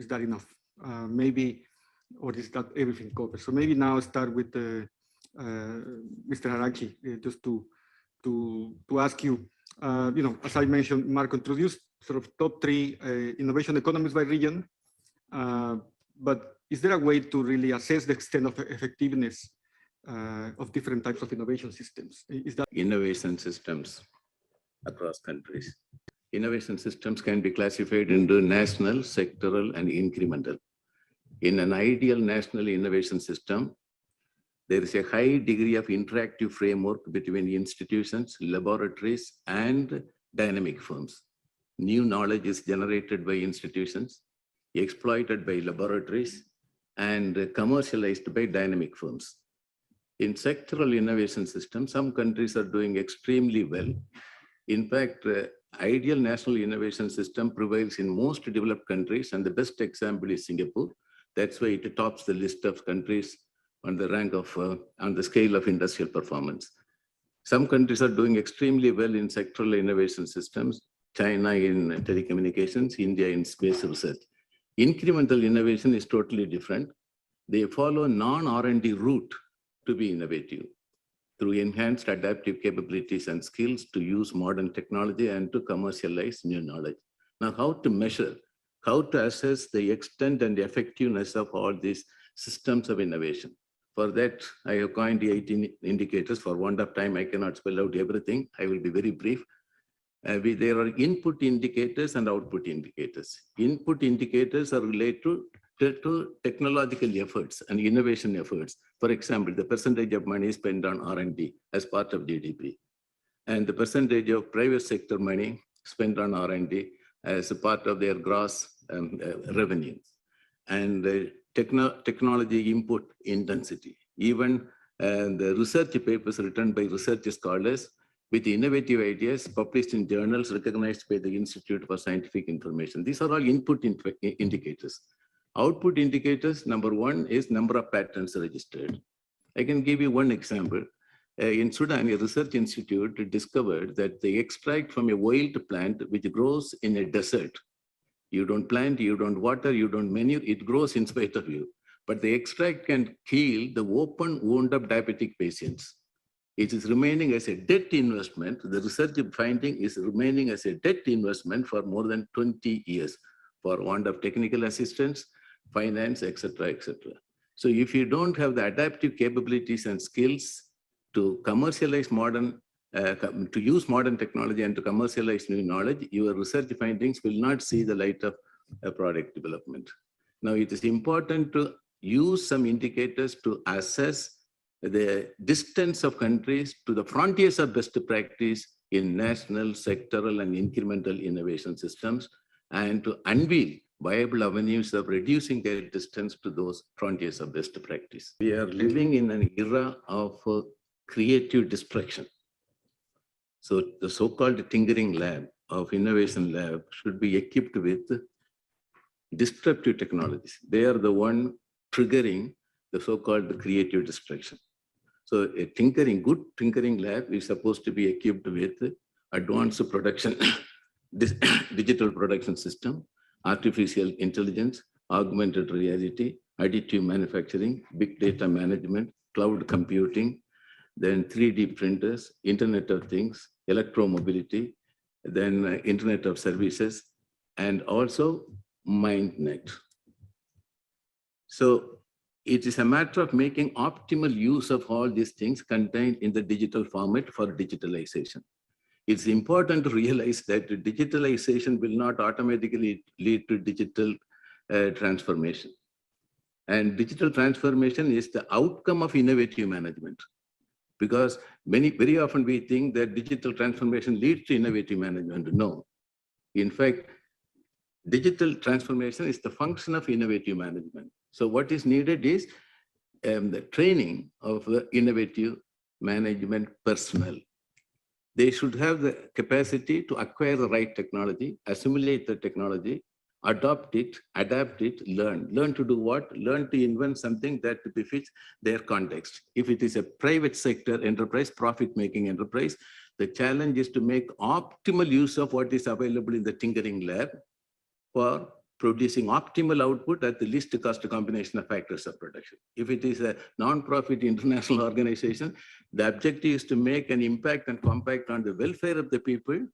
is that enough? Maybe, or is that everything covered? So maybe now start with Mr. Arachi, just to ask you, as I mentioned, Marco introduced sort of top 3 innovation economies by region, but is there a way to really assess the extent of effectiveness of different types of innovation systems? Is that innovation systems across countries? Innovation systems can be classified into national, sectoral, and incremental. In an ideal national innovation system, there is a high degree of interactive framework between institutions, laboratories, and dynamic firms. New knowledge is generated by institutions, exploited by laboratories, and commercialized by dynamic firms. In sectoral innovation systems, some countries are doing extremely well. In fact, ideal national innovation system prevails in most developed countries, and the best example is Singapore. That's why it tops the list of countries on the rank of, on the scale of industrial performance. Some countries are doing extremely well in sectoral innovation systems, China in telecommunications, India in space research. Incremental innovation is totally different. They follow non-R&D route to be innovative through enhanced adaptive capabilities and skills to use modern technology and to commercialize new knowledge. Now, how to measure, how to assess the extent and effectiveness of all these systems of innovation? For that, I have coined the 18 indicators. For want of time, I cannot spell out everything. I will be very brief. There are input indicators and output indicators. Input indicators are related to technological efforts and innovation efforts. For example, the percentage of money spent on R&D as part of GDP, and the percentage of private sector money spent on R&D as a part of their gross revenue, and technology input intensity. Even the research papers written by research scholars with innovative ideas published in journals recognized by the Institute for Scientific Information. These are all input indicators. Output indicators, number 1 is number of patents registered. I can give you one example. In Sudan, a research institute discovered that they extract from a wild plant which grows in a desert. You don't plant, you don't water, you don't manure, it grows in spite of you. But the extract can kill the open wound of diabetic patients. It is remaining as a debt investment. The research finding is remaining as a debt investment for more than 20 years for want of technical assistance, finance, etc., etc. So if you don't have the adaptive capabilities and skills to commercialize modern, to use modern technology and to commercialize new knowledge, your research findings will not see the light of product development. Now, it is important to use some indicators to assess the distance of countries to the frontiers of best practice in national, sectoral, and incremental innovation systems, and to unveil viable avenues of reducing their distance to those frontiers of best practice. We are living in an era of creative destruction. So the so-called tinkering lab of innovation lab should be equipped with disruptive technologies. They are the one triggering the so-called creative destruction. So a good tinkering lab is supposed to be equipped with advanced production, digital production system, artificial intelligence, augmented reality, additive manufacturing, big data management, cloud computing, then 3D printers, Internet of Things, electromobility, then Internet of Services, and also MindNet. So it is a matter of making optimal use of all these things contained in the digital format for digitalization. It's important to realize that digitalization will not automatically lead to digital transformation. And digital transformation is the outcome of innovative management. Because very often we think that digital transformation leads to innovative management. No. In fact, digital transformation is the function of innovative management. So what is needed is the training of innovative management personnel. They should have the capacity to acquire the right technology, assimilate the technology, adopt it, adapt it, learn. Learn to do what? Learn to invent something that befits their context. If it is a private sector enterprise, profit-making enterprise, the challenge is to make optimal use of what is available in the tinkering lab for producing optimal output at the least cost combination of factors of production. If it is a non-profit international organization, the objective is to make an impact and compact on the welfare of the people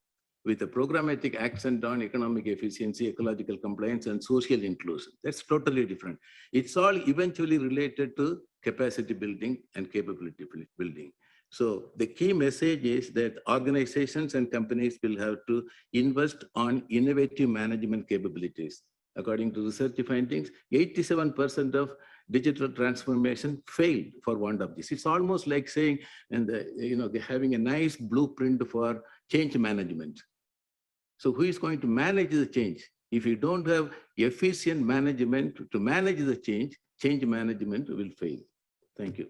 with a programmatic accent on economic efficiency, ecological compliance, and social inclusion. That's totally different. It's all eventually related to capacity building and capability building. So the key message is that organizations and companies will have to invest on innovative management capabilities. According to research findings, 87% of digital transformation failed for want of this. It's almost like saying, and having a nice blueprint for change management. So who is going to manage the change? If you don't have efficient management to manage the change, change management will fail. Thank you.